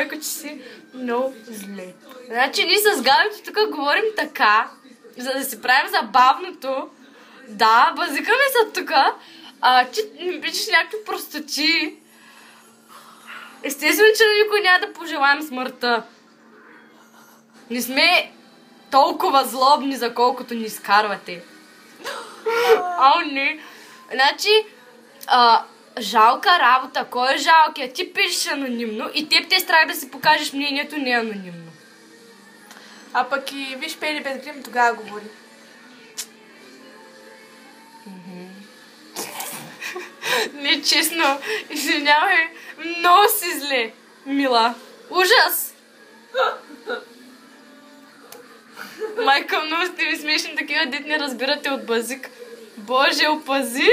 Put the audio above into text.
майко, че си много зле. Значи ние с Габито тук говорим така, за да си правим забавното. Да, базикаме са тук, че ми пишеш някакви простоти. Естествено, че на никой няма да пожелаем смъртта. Не сме толкова злобни, за колкото ни изкарвате. Не. Значи, жалка работа. Кой е жалкия? Ти пишеш анонимно и теб те е страх да си покажеш мнението не анонимно. А пък и виж Пели без грим, тогава говори. Нечестно. Извинявай. Много си зле, мила. Ужас! Майка, много сте ви смешни такива, дет не разбирате от базик. Боже, опази!